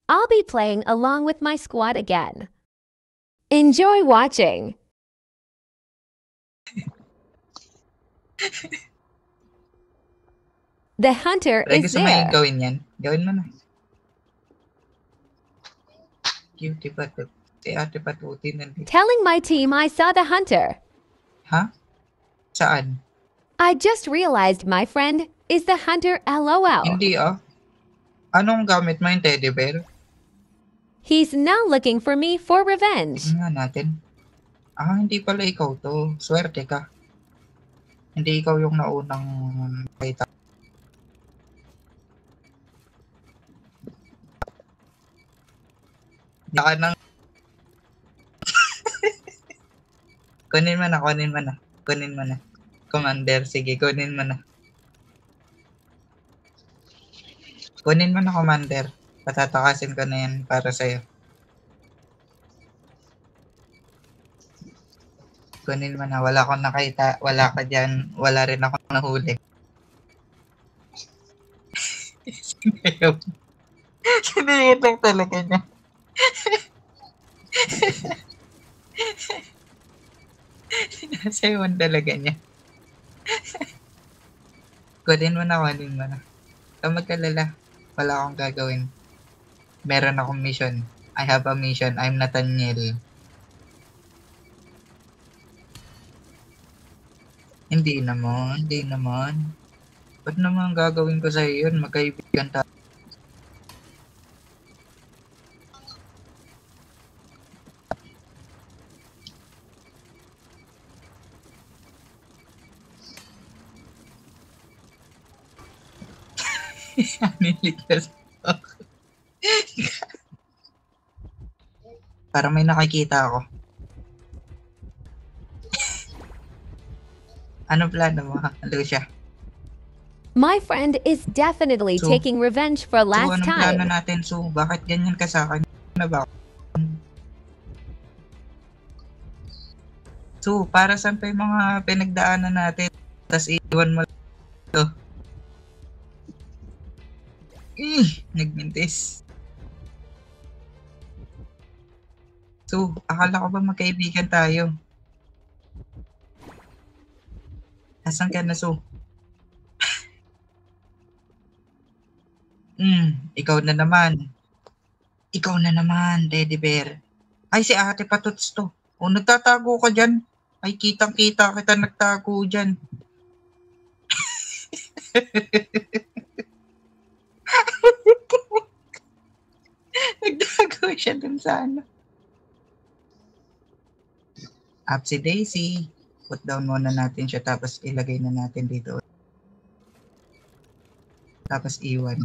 I'll be playing along with my squad again. Enjoy watching. The hunter Pre, is gusto mo yung there. gawin yan? Gawin mo na. Cutie patut. Si ate patuti nandito. Telling my team I saw the hunter. Ha? Saan? I just realized my friend is the hunter LOL. Hindi ah. Anong gamit mo yung teddy bear? He's now looking for me for revenge. Tingnan nga natin. Ah, hindi pala ikaw to. Swerte ka. Hindi ikaw yung naunang kita. Naka nang... kunin mo na, kunin mo na. Kunin mo na. Commander, sige, kunin mo na. Kunin mo na, Commander. Patatakasin ko na yan para sa'yo. Kunin mo na. Wala akong nakita. Wala ka dyan. Wala rin akong nahuli. Sinayot lang talaga niya. Sinasayawan talaga niya. Kunin mo na, kunin mo na. Huwag magkalala. Wala akong gagawin. Meron akong mission. I have a mission. I'm Nathaniel. Hindi naman. Hindi naman. Ba't naman gagawin ko sa'yo yun? Magkaibigan tayo. Niligtas ako. Para may nakikita ako. Ano plano mo, Lucia? My friend is definitely So- taking revenge for So, last anong plano time. natin? So, bakit ganyan ka sa akin? Ano ba? So, para saan pa yung mga pinagdaanan natin? Tapos iwan mo lang ito. Nagmintis. So, akala ko ba magkaibigan tayo? Asan ka na, So? Ikaw na naman. Ikaw na naman, Teddy Bear. Ay, si ate Patuts to. O, nagtatago ka dyan. Ay, kitang-kita kita nagtago dyan. Nagtago siya dun sa ano. Upsi Daisy. Put down muna natin siya tapos ilagay na natin dito. Tapos iwan.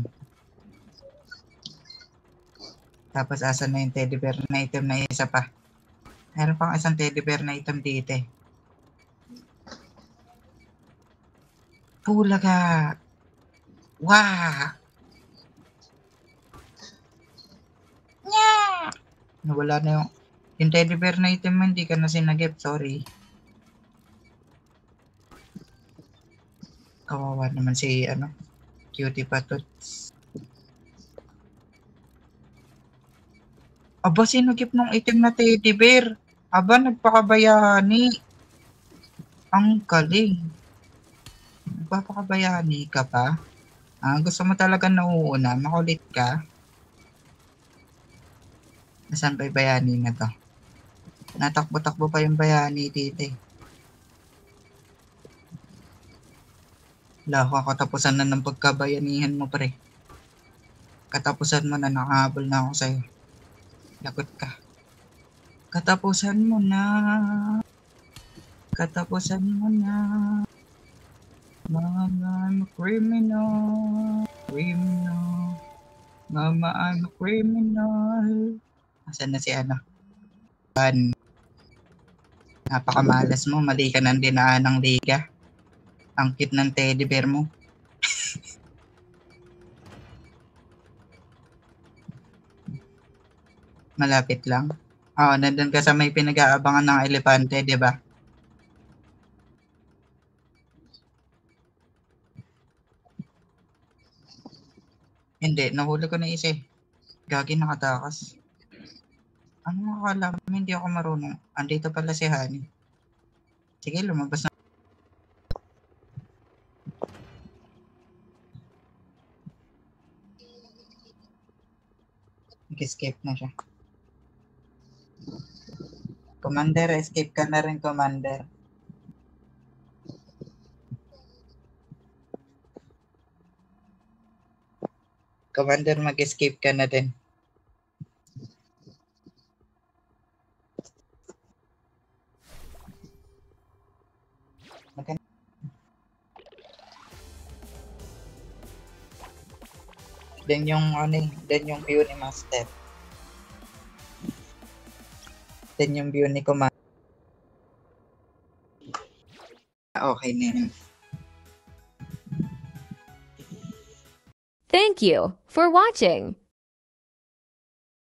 Tapos asan na yung teddy bear na item na isa pa. Meron pang isang teddy bear na item dito eh. Pulaga! Wah! Nya! Nawala na yung teddy bear na item mo, hindi ka na sinagip. Sorry. Kawawa naman si Cutie Patuts. Aba, sinagip ng item na teddy bear. Aba, nagpakabayani. Ang galing. Nagpapakabayani ka pa? Gusto mo talaga nauuna? Makulit ka? Nasaan pa yung bayani na to? Natakbo-takbo pa yung bayani dito eh. Wala, katapusan na ng pagkabayanihan mo pre. Katapusan mo na, nakahabol na ako sa'yo. Lagot ka. Katapusan mo na. Katapusan mo na. Mama, I'm a criminal. Criminal. Mama, I'm a criminal. Asan na si Ban. Napakamalas mo. Mali ka ng dinaan ng liga. Ang cute ng teddy bear mo. Malapit lang. Nandun ka sa may pinag-aabangan ng elepante, di ba? Hindi, nahuli ko na isa eh. Gagi nakatakas. Ano akala mo hindi ako marunong? Andito pala si Honey. Sige, lumabas na. Nag-escape na siya. Commander, escape ka na rin, Commander. Commander, mag-escape ka na din. Then yung view ni Master. Then yung view ni Commander. Okay na yun. Thank you for watching.